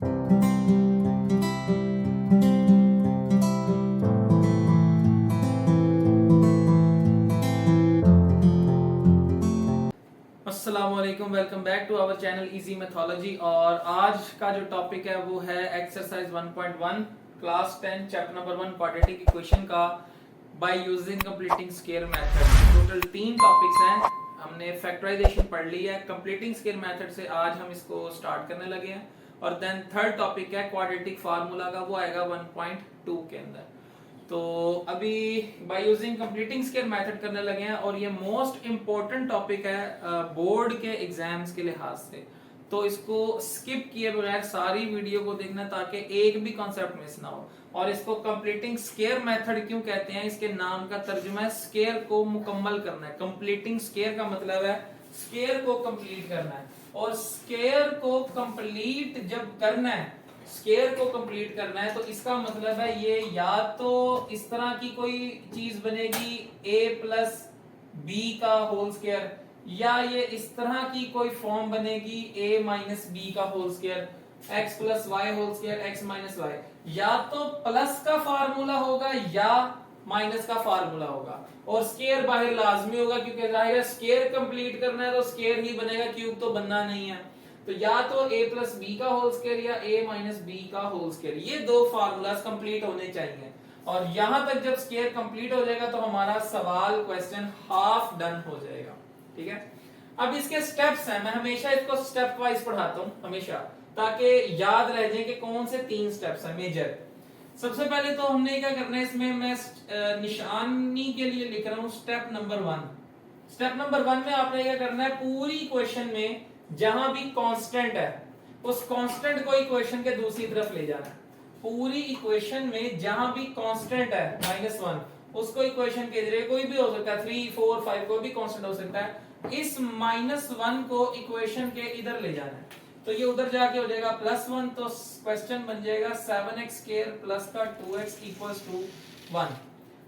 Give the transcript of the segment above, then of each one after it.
अस्सलामुअलैकुम, welcome back to our channel easy mathology. और आज का जो टॉपिक है वो है exercise 1.1 class 10 chapter number 1 quadratic equation का by using completing square method. Total 3 topics हैं। हमने फैक्टराइजेशन पढ़ ली है, कंप्लीटिंग स्क्वायर मेथड से आज हम इसको स्टार्ट करने लगे हैं। और देन थर्ड टॉपिक है क्वाड्रेटिक फार्मूला का, वो आएगा 1.2 के अंदर। तो अभी bye using completing square method करने लगे हैं और ये मोस्ट इंपॉर्टेंट टॉपिक है बोर्ड के एग्जाम्स के लिहाज से। तो इसको स्किप किए बगैर सारी वीडियो को देखना ताकि एक भी कॉन्सेप्ट मिस ना हो। और इसको कंप्लीटिंग स्क्वायर मेथड क्यों कहते हैं, इसके नाम का तर्जुमा है स्क्वायर को मुकम्मल करना है। कंप्लीटिंग स्क्वायर का मतलब है स्क्वायर को कंप्लीट करना है। और स्क्वायर को कंप्लीट जब करना है, स्क्वायर को कंप्लीट करना है, तो इसका मतलब है ये या तो इस तरह की कोई चीज बनेगी a प्लस बी का होल स्क्वायर, या ये इस तरह की कोई फॉर्म बनेगी a माइनस बी का whole square, x plus Y whole square, x minus Y. या तो प्लस का फार्मूला होगा या माइनस का फार्मूला होगा। और स्क्वायर बाहर लाजमी होगा क्योंकि जाहिर है स्क्वायर कंप्लीट करना है तो स्क्वायर ही बनेगा, क्यूब तो बनना नहीं है। तो या तो a प्लस बी का होल स्क्वायर या a माइनस बी का होल स्क्वायर, ये दो फार्मूलाज कंप्लीट होने चाहिए। और यहां तक जब स्क्वायर कंप्लीट हो जाएगा तो हमारा सवाल क्वेश्चन हाफ डन हो जाएगा। ठीक है, अब इसके स्टेप्स हैं। मैं हमेशा इसको स्टेप वाइज पढ़ाता हूं हमेशा, ताकि याद रह जाए कि कौन से 3 स्टेप्स हैं मेजर। सबसे पहले तो हमने क्या करना है, इसमें मैं निशानी के लिए लिख रहा हूं स्टेप नंबर 1। स्टेप नंबर 1 में आपने क्या करना है, पूरी इक्वेशन में जहां भी कांस्टेंट है उस कांस्टेंट को इक्वेशन के दूसरी तरफ ले जाना है। पूरी इक्वेशन में जहां भी कांस्टेंट है -1, उसको इक्वेशन के जरिए, कोई भी हो सकता है 3, 4, 5 कोई भी कांस्टेंट हो सकता है, इस -1 को इक्वेशन के इधर ले जाना है। तो ये उधर जाके हो जाएगा +1, तो क्वेश्चन बन जाएगा 7x² प्लस का 2x इक्वल्स टू 1।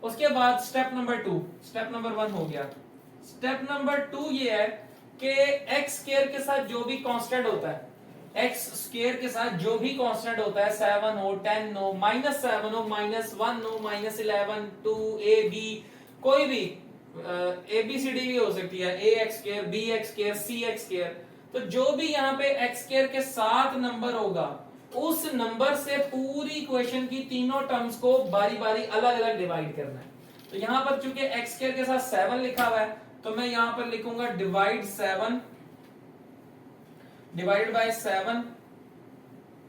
उसके बाद स्टेप नंबर 2, स्टेप नंबर 1 हो गया। स्टेप नंबर 2 ये है कि एक्स स्क्वायर के साथ जो भी कांस्टेंट होता है, एक्स स्क्वायर के साथ जो भी कांस्टेंट होता है, 7 हो, 10 हो, -7 हो, -1 हो, -11, 2, a b, कोई भी ABCD भी हो सकती है, ax², bx², cx²। तो जो भी यहाँ पे x² के साथ नंबर होगा उस नंबर से पूरी इक्वेशन की तीनों टर्म्स को बारी बारी अलग अलग डिवाइड करना है। तो यहाँ पर चूंकि x² के साथ 7 लिखा हुआ है तो मैं यहां पर लिखूंगा divide 7 divide by 7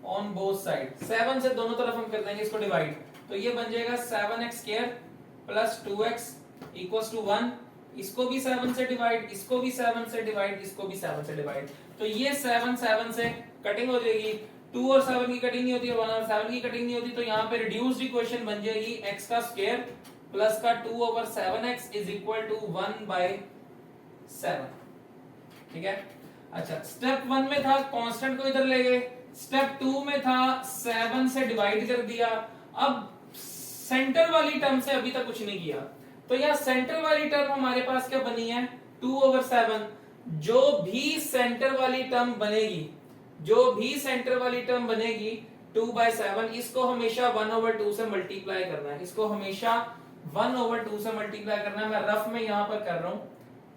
on both side. 7 से दोनों तरफ हम कर देंगे इसको डिवाइड, तो ये बन जाएगा 7x² plus 2x equals to 1। इसको भी 7 से डिवाइड, इसको भी 7 से डिवाइड, इसको भी 7 से डिवाइड। तो ये 7 7 से कटिंग हो जाएगी, 2 और 7 की कटिंग नहीं होती है, 1 और 7 की कटिंग नहीं होती। तो यहाँ पे रिड्यूस्ड इक्वेशन बन जाएगी x का स्क्वायर प्लस का 2/7x इज इक्वल टू 1/7। ठीक है, अच्छा स्टेप 1 में था कांस्टेंट को इधर ले गए, स्टेप 2 में था 7 से डिवाइड कर दिया। अब सेंटर वाली टर्म से अभी तक कुछ नहीं किया, तो यहाँ सेंटर वाली टर्म हमारे पास क्या बनी है, 2/7। जो भी सेंटर वाली टर्म बनेगी, जो भी सेंटर वाली टर्म बनेगी 2/7, इसको हमेशा 1/2 से मल्टीप्लाई करना है। इसको हमेशा 1/2 से मल्टीप्लाई करना है। मैं रफ में यहां पर कर रहा हूं,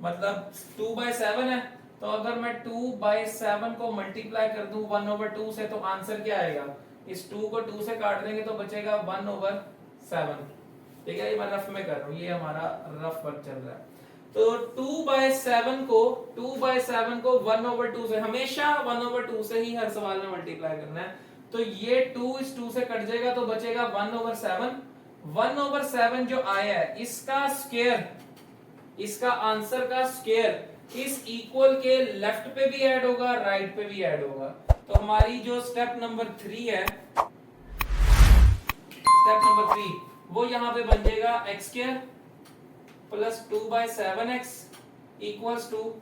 मतलब 2/7 है, तो अगर मैं 2/7 को मल्टीप्लाई कर दूं 1/2 से, तो आंसर क्या आएगा, इस 2 को 2 से काट देंगे तो बचेगा 1/7। ठीक है, ये मैं रफ में कर रहा हूं, ये हमारा रफ वर्क चल रहा है। तो 2/7 को 1/2 से, हमेशा 1/2 से ही हर सवाल में मल्टीप्लाई करना है। तो ये 2 इस 2 से कट जाएगा तो बचेगा 1/7। 1/7 जो आया है इसका स्क्वायर, इसका आंसर का स्क्वायर इस इक्वल के लेफ्ट पे भी ऐड होगा, राइट पे भी ऐड होगा। तो हमारी जो स्टेप नंबर 3 है, स्टेप नंबर 3, वो यहां पे बन जाएगा x² plus 2/7x equals to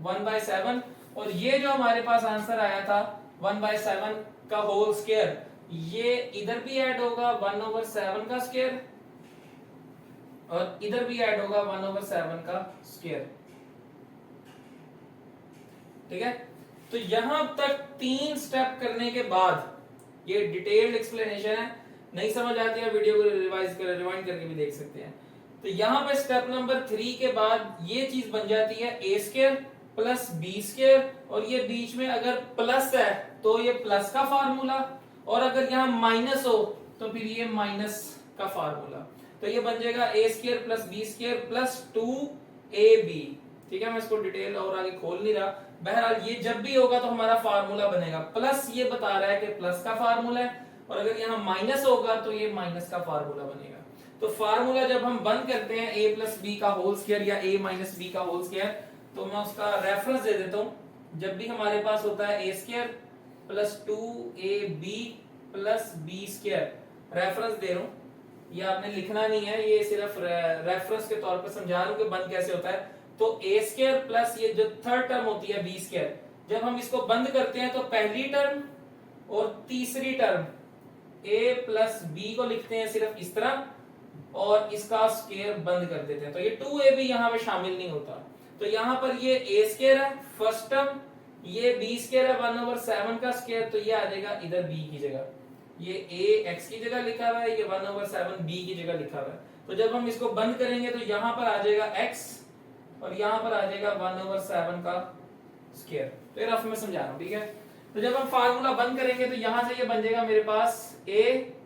1/7। और ये जो हमारे पास आंसर आया था 1/7 का होल स्क्वायर, ये इधर भी ऐड होगा 1/7 का स्क्वायर और इधर भी ऐड होगा 1/7 का स्क्वायर। ठीक है, तो यहां तक 3 स्टेप करने के बाद ये डिटेल्ड एक्सप्लेनेशन है, नहीं समझ आती है वीडियो को रिवाइंड करके भी देख सकते हैं। तो यहाँ पे स्टेप नंबर 3 के बाद ये चीज बन जाती है ए स्क्वायर प्लस बी स्क्वायर, और ये बीच में अगर प्लस है तो ये प्लस का फार्मूला, और अगर यहाँ माइनस हो तो फिर ये माइनस का फार्मूला। तो ये बन जाएगा A square plus B square plus 2ab। ठीक है, मैं इसको डिटेल और आगे खोल नहीं रहा। बहरहाल ये जब भी होगा तो हमारा फार्मूला बनेगा, प्लस ये बता रहा है कि प्लस का फार्मूला है, और अगर यहाँ माइनस होगा तो ये माइनस का फार्मूला बनेगा। तो फार्मूला जब हम बंद करते हैं a प्लस बी का होल स्क्वायर या a माइनस बी का होल स्क्वायर, तो मैं उसका रेफरेंस दे देता हूं। जब भी हमारे पास होता है a square plus 2ab plus B square, reference दे रहा हूं, ये आपने लिखना नहीं है, ये सिर्फ रेफरेंस के तौर पर समझा रहा हूं कि बंद कैसे होता है। तो a स्क्वायर प्लस ये जो थर्ड टर्म होती है b स्क्वायर, जब हम इसको बंद करते हैं तो पहली टर्म और तीसरी टर्म a प्लस बी को लिखते हैं सिर्फ इस तरह, और इसका स्क्वायर बंद कर देते हैं। तो ये 2ab यहाँ पे शामिल नहीं होता। तो यहाँ पर ये a स्क्वायर है फर्स्ट टर्म, ये b स्क्वायर है 1/7 का स्क्वायर, तो ये आ जाएगा इधर b की जगह, ये a x की जगह लिखा हुआ है, ये 1/7 b की जगह लिखा हुआ है। तो जब हम इसको बंद करेंगे तो यहाँ पर आ जाएगा x और यहाँ पर आ जाएगा 1/7 का स्क्वायर। तो ये रफ में समझा रहा हूँ, ठीक है। तो जब हम फार्मूला बंद करेंगे तो यहाँ से ये बन जाएगा मेरे पास a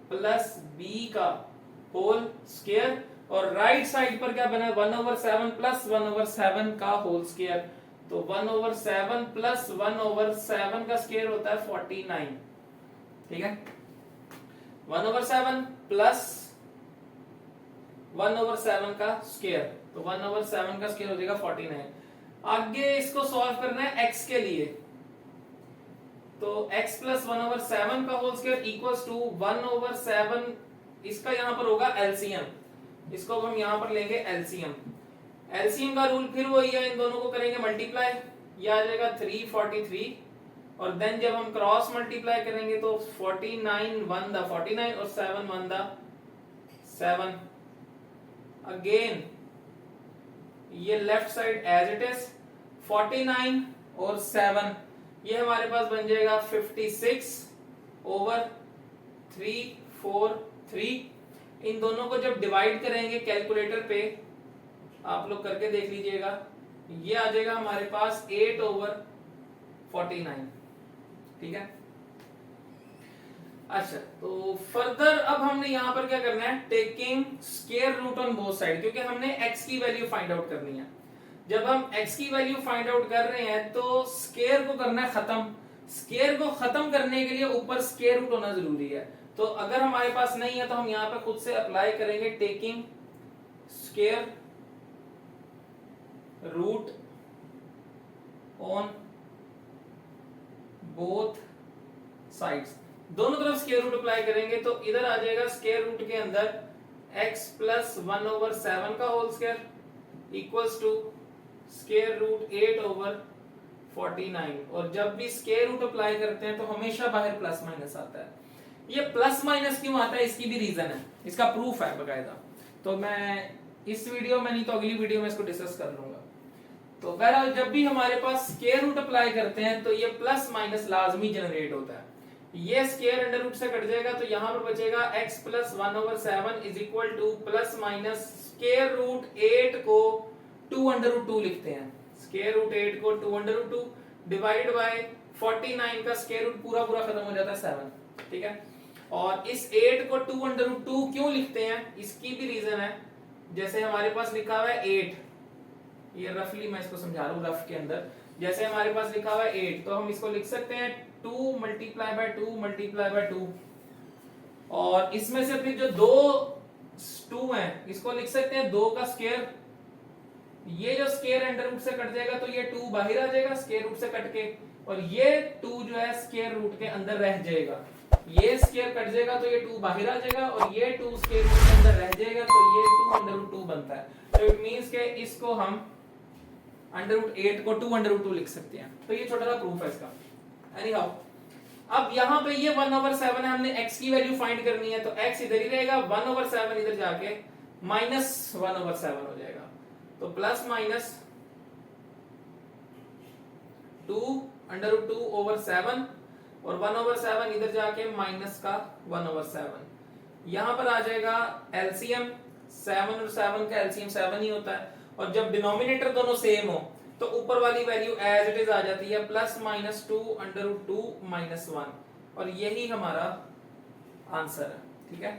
प्लस बी का होल स्क्वायर, और राइट साइड पर क्या बना 1/7 प्लस 1/7 का होल स्क्वायर। तो 1/7 प्लस 1/7 का स्क्वायर होता है 49। ठीक है, 1/7 प्लस 1/7 का स्क्वायर, तो 1/7 का स्क्वायर हो जाएगा 49। आगे इसको सॉल्व करना है x के लिए, तो x प्लस 1/7 का होल स्क्वायर इक्वल्स टू 1/7, इसका यहां पर होगा एलसीएम, इसको हम यहां पर लेंगे एलसीएम। एलसीएम का रूल फिर वही है, इन दोनों को करेंगे मल्टीप्लाई, ये आ जाएगा 343, और देन जब हम क्रॉस मल्टीप्लाई करेंगे तो 49 1 द 49 और 7 1 द 7। अगेन ये left side as it is, 49 और 7, ये हमारे पास बन जाएगा 56/343। इन दोनों को जब डिवाइड करेंगे कैलकुलेटर पे, आप लोग करके देख लीजिएगा, ये आ जाएगा हमारे पास 8/49। ठीक है, अच्छा तो फर्दर अब हमने यहाँ पर क्या करना है, taking square root on both side, क्योंकि हमने x की वैल्यू फाइंड आउट करनी है। जब हम x की वैल्यू फाइंड आउट कर रहे हैं तो स्क्वायर को करना है खत्म। स्क्वायर को खत्म करने के लिए ऊपर स्क्वायर रूट होना जरूरी है, तो अगर हमारे पास नहीं है तो हम यहाँ पे खुद से अप्लाई करेंगे, taking square root on both sides, दोनों तरफ स्क्वायर रूट अप्लाई करेंगे। तो इधर आ जाएगा स्क्वायर रूट के अंदर x प्लस 1/7 का whole square equals to square root 8/49, और जब भी स्क्वायर रूट अप्लाई करते हैं तो हमेशा बाहर प्लस माइनस आता है। ये प्लस माइनस क्यों आता है, इसकी भी रीजन है, इसका प्रूफ है बकायदा, तो मैं इस वीडियो में नहीं तो अगली वीडियो में इसको डिस्कस कर लूंगा। तो बहरहाल जब भी हमारे पास स्क्वायर रूट अप्लाई करते हैं तो ये प्लस माइनस लाजमी जनरेट होता है। ये स्क्वायर अंडर रूट से कट जाएगा, तो यहाँ पर बचेगा x plus 1/7 is equal to plus minus square root 8 को 2√2 लिखते हैं, स्क्वायर रूट 8 को 2√2 डिवाइड बाय 49 का स्क्वायर रूट पूरा पूरा खत्म हो जाता है 7। ठीक है, और इस 8 को 2√2 क्यों लिखते हैं, इसकी भी रीजन है। जैसे हमारे पास लिखा हुआ है 8, ये रफली मैं इसको समझा रहा हूँ रफ के अंदर, जैसे हमारे पास लिखा हुआ है 8, तो हम इसको लिख सकते हैं 2 मल्टीप्लाई बाय 2 मल्टीप्लाई बाय 2, और इसमें से फिर जो दो 2 हैं इसको लिख सकते हैं 2 का स्क्वायर। ये जो स्क्वायर अंडर रूट से कट जाएगा तो ये 2 बाहर आ जाएगा स्क्वायर रूट से कट के, और ये 2 जो है स्क्वायर रूट के अंदर रह जाएगा। ये स्क्वायर कट जाएगा तो ये 2 बाहर आ जाएगा, और ये 2 स्क्वायर रूट के अंदर रह जाएगा, तो ये 2√2 बनता है। तो इट मींस के इसको हम √8 को 2√2 लिख सकते हैं। तो ये छोटा सा प्रूफ है इसका। एनीहाउ अब यहाँ पे ये 1/7 है, हमने x की वैल्यू फाइंड करनी है, तो x इधर ही रहेगा, 1/7 इधर जाके माइनस 1/7 हो जाएगा, तो प्लस माइनस 2√2/7, और 1/7 इधर जाके माइनस का 1/7। यहां पर आ जाएगा एलसीएम, 7 और 7 का एलसीएम 7 ही होता है, और जब डिनोमिनेटर दोनों सेम हो तो ऊपर वाली वैल्यू एज इट इज आ जाती है +-2√2 -1, और यही हमारा आंसर है। ठीक है,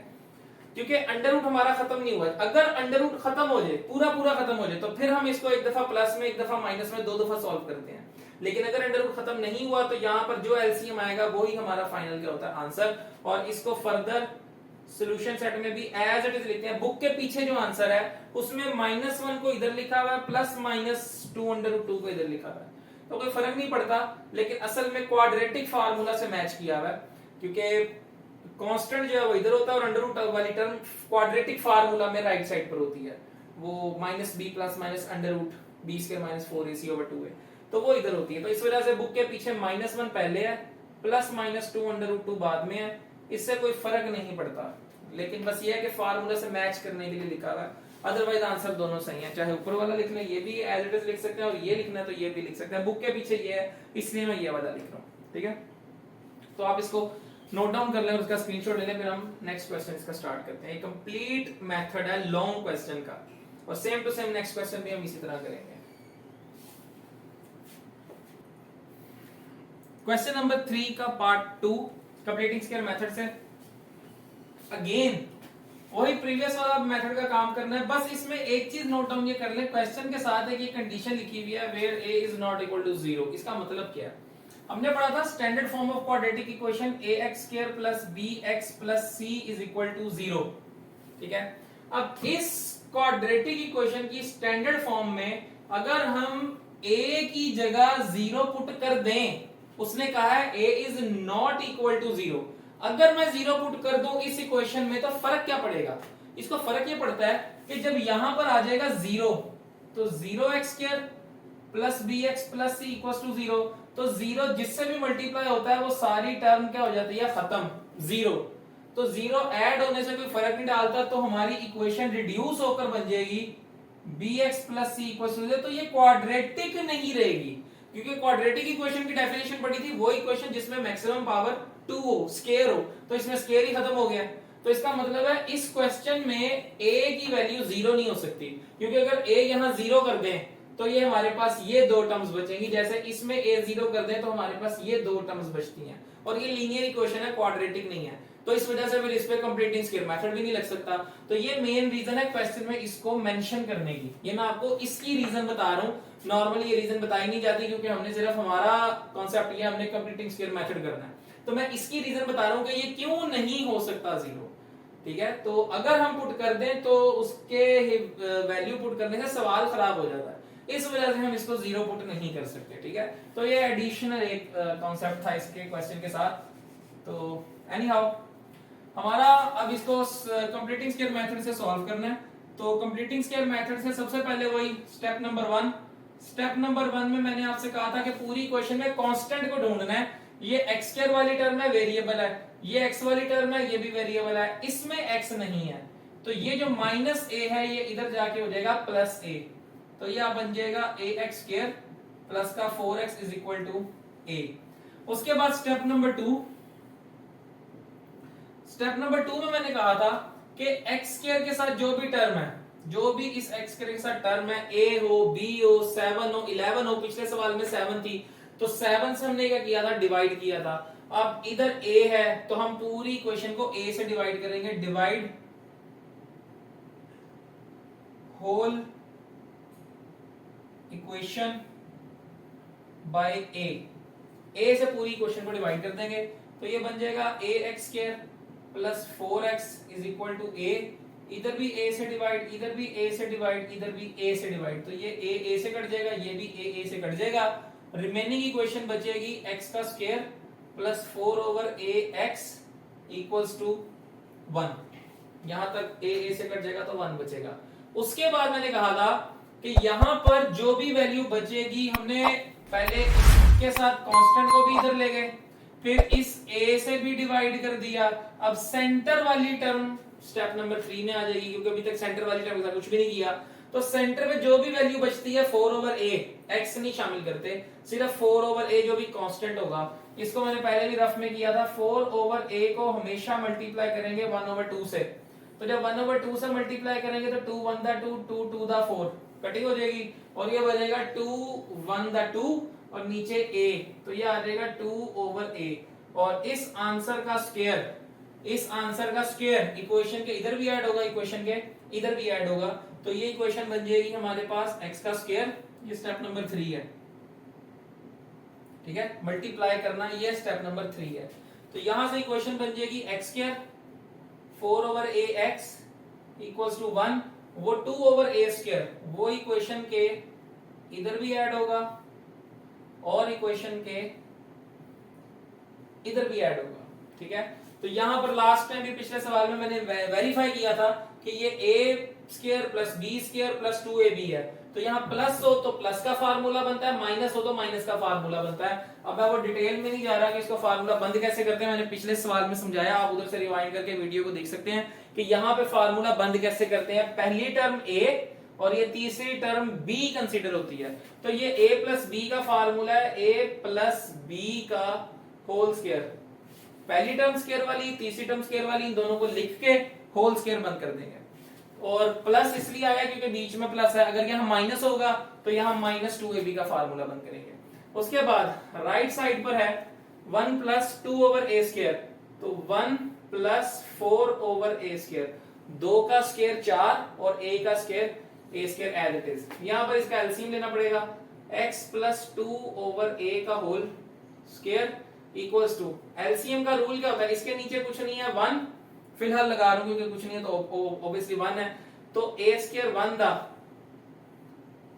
क्योंकि अंडर रूट हमारा खत्म नहीं हुआ। अगर अंडर रूट खत्म हो जाए, पूरा खत्म हो जाए, तो फिर हम इसको एक दफा प्लस में एक दफा माइनस में 2 दफा सॉल्व करते हैं। लेकिन अगर अंडर रूट खत्म नहीं हुआ तो यहाँ पर जो एलसीएम आएगा वो ही हमारा फाइनल क्या होता है, आंसर। और इसको फर्दर सॉल्यूशन सेट में भी एज इट इज लिखते हैं। बुक के पीछे जो आंसर है उसमें -1 को इधर लिखा हुआ है, +-2√2 को इधर लिखा हुआ है, तो कोई फर्क नहीं पड़ता। लेकिन असल में क्वाड्रेटिक फार्मूला से मैच किया हुआ है, क्योंकि कांस्टेंट जो है वो इधर होता है और अंडर रूट वाली टर्म क्वाड्रेटिक फार्मूला में राइट साइड पर होती है, वो -b + -√b²-4ac/2 है, तो वो इधर होती है। तो इस वजह से बुक के पीछे -1 पहले है, +-2√2 बाद में है, इससे कोई फर्क नहीं पड़ता। लेकिन बस ये है कि फार्मूला से मैच करने के लिए लिखा हुआ है, अदरवाइज आंसर दोनों सही है। चाहे ऊपर वाला लिख लें, ये भी एज इट इज लिख सकते हैं, और ये लिखना है तो ये भी लिख सकते हैं। बुक के पीछे ये है, इसलिए मैं ये वाला लिख रहा हूँ। ठीक है, तो आप इसको नोट डाउन कर लें और उसका स्क्रीनशॉट ले लें, फिर हम नेक्स्ट क्वेश्चन इसका स्टार्ट करते हैं। ये कंप्लीट मेथड है लॉन्ग क्वेश्चन का, और same to same next question भी हम इसी तरह करेंगे। क्वेश्चन नंबर 3 का पार्ट 2 कंप्लीटिंग स्क्वायर मेथड से। अगेन वही प्रीवियस वाला मेथड का काम करना है, बस इसमें एक चीज नोट डाउन ये कर ले, क्वेश्चन के साथ है कि कंडीशन लिखी हुई है where a is not equal to 0। इसका मतलब क्या है? हमने पढ़ा था standard form of quadratic equation ax² + bx + c is equal to 0। ठीक है, अब इस क्वाड्रेटिक इक्वेशन की स्टैंडर्ड फॉर्म में अगर हम a की जगह 0 पुट कर दें, उसने कहा है a is not equal to 0। अगर मैं 0 पुट कर दूं इस इक्वेशन में तो फर्क क्या पड़ेगा? इसको फर्क ये पड़ता है कि जब यहां पर आ जाएगा 0 तो 0x² + bx + c = 0, तो 0 जिससे भी मल्टीप्लाई होता है वो सारी टर्म क्या हो जाती है, खत्म, 0। तो 0 ऐड होने से कोई फर्क नहीं डालता, तो हमारी इक्वेशन रिड्यूस होकर बन जाएगी bx + c = 0। तो ये क्वाड्रेटिक नहीं रहेगी, क्योंकि क्वाड्रेटिक इक्वेशन की डेफिनेशन पढ़ी थी, वो इक्वेशन जिसमें मैक्सिमम पावर 2 हो, स्क्वायर हो, तो इसमें स्क्वायर ही खत्म हो गया। तो इसका मतलब है इस क्वेश्चन में a की वैल्यू 0 नहीं हो सकती, क्योंकि अगर a यहां 0 कर दें तो ये हमारे पास ये 2 टर्म्स बचेंगी, जैसे इसमें a 0 कर दें तो हमारे पास ये 2 टर्म्स बचती हैं, और ये लीनियर इक्वेशन है, क्वाड्रेटिक नहीं है। तो इस वजह से फिर इस पे कंप्लीटिंग स्क्वायर मेथड भी नहीं लग सकता। तो ये मेन रीजन है क्वेश्चन में इसको मेंशन करने की। ये मैं आपको इसकी रीजन बता रहा हूँ, नॉर्मली ये रीजन बताई नहीं जाती, क्योंकि हमने सिर्फ हमारा कॉन्सेप्ट ये हमने कंप्लीटिंग स्क्वायर मेथड करना है। तो मैं इसकी रीजन बता रहा हूँ कि ये क्यों नहीं हो सकता 0। ठीक है, तो अगर हम पुट कर दें तो उसके वैल्यू पुट करने से सवाल खराब हो जाता है, इस वजह से हम इसको 0 पुट नहीं कर सकते। ठीक है, तो ये एडिशनल एक कॉन्सेप्ट था इसके क्वेश्चन के साथ। तो एनी हाउ हमारा अब इसको कंप्लीटिंग स्क्वायर मेथड से सॉल्व करना है। तो कंप्लीटिंग स्क्वायर मेथड से सबसे पहले वही स्टेप नंबर 1। स्टेप नंबर 1 में मैंने आपसे कहा था कि पूरी इक्वेशन में कांस्टेंट को ढूंढना है। ये x² वाली टर्म है, वेरिएबल है, ये x वाली टर्म है, ये भी वेरिएबल है, इसमें x नहीं है, तो ये जो -a है ये इधर जाके हो जाएगा +a, तो ये बन जाएगा ax² प्लस का 4x is equal to a। उसके बाद स्टेप नंबर 2। स्टेप नंबर 2 में मैंने कहा था कि x² के साथ जो भी टर्म है, जो भी इस x² के साथ टर्म है, a हो, b हो, 7 हो, 11 हो, पिछले सवाल में 7 थी, तो 7 से हमने क्या किया था, डिवाइड किया था। अब इधर a है तो हम पूरी इक्वेशन को a से डिवाइड करेंगे, divide whole equation by a से पूरी इक्वेशन को डिवाइड कर देंगे, तो ये बन जाएगा ax² plus 4x is equal to a। इधर भी a से डिवाइड, इधर भी a से डिवाइड, इधर भी a से डिवाइड, तो ये a से कट जाएगा, ये भी a से कट जाएगा। रिमेनिंग इक्वेशन बचेगी x का square plus 4/ax equals to 1। यहां तक a से कट जाएगा तो 1 बचेगा। उसके बाद मैंने कहा था कि यहां पर जो भी वैल्यू बचेगी, हमने पहले इसके साथ कांस्टेंट को भी इधर ले गए, फिर इस a से भी डिवाइड कर दिया। अब सेंटर वाली टर्म स्टेप नंबर 3 में आ जाएगी, क्योंकि अभी तक सेंटर वाली टर्म का कुछ भी नहीं किया। तो सेंटर में जो भी वैल्यू बचती है 4/a, x नहीं शामिल करते, सिर्फ 4 ओवर a जो भी कांस्टेंट होगा, इसको मैंने पहले भी रफ में किया था, 4 ओवर a को हमेशा मल्टीप्लाई करेंगे 1 ओवर 2 से। तो जब 1 ओवर 2 से मल्टीप्लाई करेंगे तो 2 1 दा 2, 2 2 दा 4 कटिंग हो जाएगी और ये बचेगा 2 1 दा 2 और नीचे a, तो ये आ जाएगा 2 ओवर a। और इस आंसर का स्क्वायर इक्वेशन के इधर भी ऐड होगा, इक्वेशन के इधर भी ऐड होगा, तो ये इक्वेशन बन जाएगी हमारे पास x का स्क्वायर। ये स्टेप नंबर 3 है, ठीक है, मल्टीप्लाई करना, ये स्टेप नंबर 3 है। तो यहां से इक्वेशन बन जाएगी x square 4 over ax equals to 1, वो 2 ओवर a स्क्वायर वो इक्वेशन के इधर भी ऐड होगा और इक्वेशन के इधर भी ऐड होगा, ठीक है। तो यहां पर लास्ट टाइम भी पिछले सवाल में मैंने वेरीफाई किया था कि ये a square plus b square plus 2ab है, तो यहाँ प्लस हो तो प्लस का फार्मूला बनता है, माइनस हो तो माइनस का फार्मूला बनता है। अब मैं वो डिटेल में नहीं जा रहा कि इसको फार्मूला बंद कैसे करते हैं, मैंने पिछले सवाल में समझाया, आप उधर से रिवाइंड करके वीडियो को देख सकते हैं कि यहाँ पे फार्मूला बंद कैसे करते हैं। पहली टर्म a और ये तीसरी टर्म b कंसीडर होती है, तो ये a प्लस b का फार्मूला है a प्लस b का होल स्क्वायर, पहली टर्म स्क्वायर वाली, तीसरी टर्म स्क्वायर वाली, इन दोनों को लिख के होल स्क्वायर बंद कर देंगे। और प्लस इसलिए आया क्योंकि बीच में प्लस है, अगर यहाँ माइनस होगा तो यहाँ माइनस 2ab का फार्मूला बंद करेंगे। उसके बाद राइट साइड पर है 1 प्लस 2 ओवर a स्क्वायर, तो 1 प्लस 4 ओवर a स्क्वायर, 2 का स्क्वायर 4 और a का square a square as it is. यहाँ पर इसका एलसीएम लेना पड़ेगा, x प्लस 2 ओवर a का whole square equals to, LCM का रूल क्या होता है, इसके नीचे कुछ नहीं है 1 फिलहाल लगा रहा हूं क्योंकि कुछ नहीं है तो ऑब्वियसली 1 है, तो a स्क्वायर 1 दा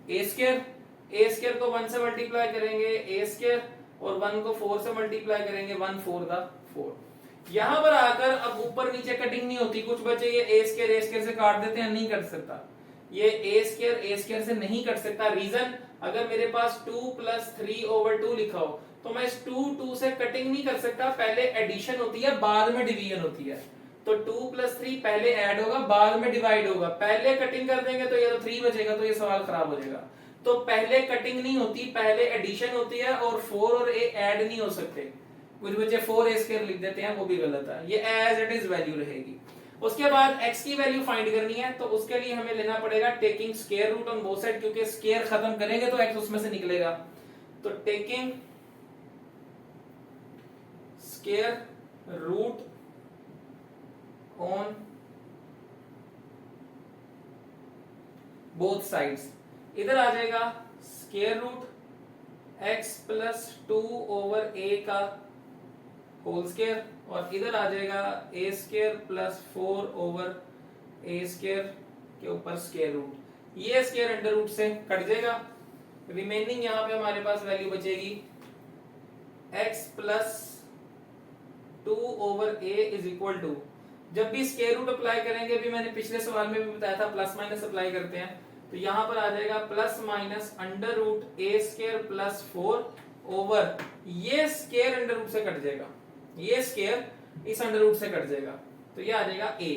a स्क्वायर को 1 से मल्टीप्लाई करेंगे a स्क्वायर और 1 को 4 से मल्टीप्लाई करेंगे 1 4 दा 4। यहां पर आकर अब ऊपर नीचे कटिंग नहीं होती, कुछ बचे ये a स्क्वायर से काट देते हैं, नहीं कट सकता, ये a स्क्वायर से नहीं कट सकता। रीजन, अगर मेरे पास 2 प्लस 3 ओवर 2 लिखा हो तो मैं इस 2 से कटिंग नहीं कर सकता, पहले एडिशन होती है बाद में डिवीजन होती है, तो 2 प्लस 3 पहले ऐड होगा बाद में डिवाइड होगा, पहले कटिंग कर देंगे तो ये तो 3 बचेगा, तो ये सवाल खराब हो जाएगा। तो पहले कटिंग नहीं होती, पहले एडिशन होती है और 4 और a ऐड नहीं हो सकते, कुछ बच्चे 4a स्क्वायर लिख देते हैं, वो भी गलत है, ये एज इट इज वैल्यू रहेगी। उसके बाद x की वैल्यू फाइंड करनी है, तो उसके लिए हमें लेना पड़ेगा taking square root on both side, क्योंकि स्क्वायर खत्म करेंगे तो x उसमें से निकलेगा, तो taking square root on both sides, इधर आ जाएगा square root x plus 2 over a का होल स्क्वायर और इधर आ जाएगा a square plus 4 over a square के ऊपर स्क्वायर रूट, ये स्क्वायर अंडर रूट से कट जाएगा, रिमेनिंग यहां पे हमारे पास वैल्यू बचेगी x plus 2 over a is equal to, जब भी स्क्वायर रूट अप्लाई करेंगे, अभी मैंने पिछले सवाल में भी बताया था प्लस माइनस अप्लाई करते हैं, तो यहां पर आ जाएगा plus minus under root a square plus 4 over, ये स्क्वायर अंडर रूट से कट जाएगा, ये स्क्वायर इस अंडर रूट से कट जाएगा, तो ये आ जाएगा a।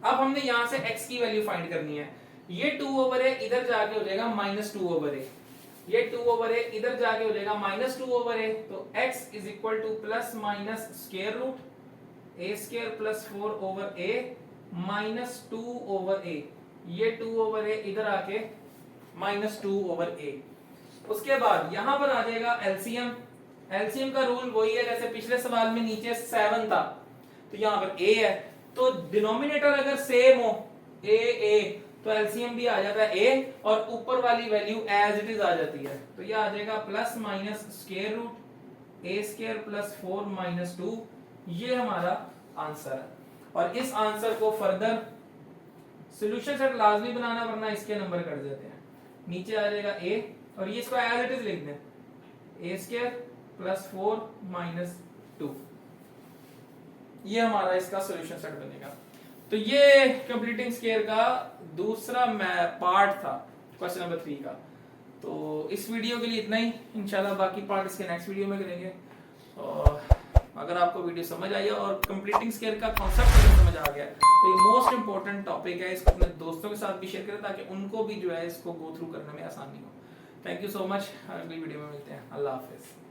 अब हमने यहां से x की वैल्यू फाइंड करनी है, ये 2 ओवर a इधर जाके हो जाएगा माइनस 2 ओवर a, ये 2 ओवर a इधर जाके हो जाएगा माइनस 2 ओवर a, तो x is equal to plus minus square root a square plus 4 over a minus 2 over a, ये 2 ओवर a इधर आके माइनस 2 ओवर a। उसके बाद यहां पर आ जाएगा एलसीएम, एलसीएम का रूल वही है जैसे पिछले सवाल में नीचे 7 था, तो यहां पर a है, तो डिनोमिनेटर अगर सेम हो a तो एलसीएम भी आ जाता है a और ऊपर वाली वैल्यू एज इट इज आ जाती है, तो ये आ जाएगा plus minus square root a square plus 4 minus 2, ये हमारा आंसर है। और इस आंसर को फर्दर सॉल्यूशन सेट लाजमी बनाना वरना इसके नंबर कट जाते हैं, नीचे आ जाएगा a और ये इसको एज इट इज लिख दें a स्क्वायर प्लस 4 माइनस 2, ये हमारा इसका सॉल्यूशन सेट बनेगा। तो ये कंप्लीटिंग स्क्वायर का दूसरा पार्ट था क्वेश्चन नंबर 3 का। तो इस वीडियो के लिए इतना ही, इंशाल्लाह बाकी पार्ट इसके नेक्स्ट वीडियो में करेंगे। और अगर आपको वीडियो समझ आई और कंप्लीटिंग स्क्वायर का कॉन्सेप्ट समझ आ गया तो ये मोस्ट इंपॉर्टेंट टॉपिक है, इसको अपने दोस्तों के साथ भी शेयर करें ताकि उनको भी जो है इसको गो थ्रू करने में आसानी हो। थैंक यू सो मच, अगली वीडियो में मिलते हैं, अल्लाह हाफिज।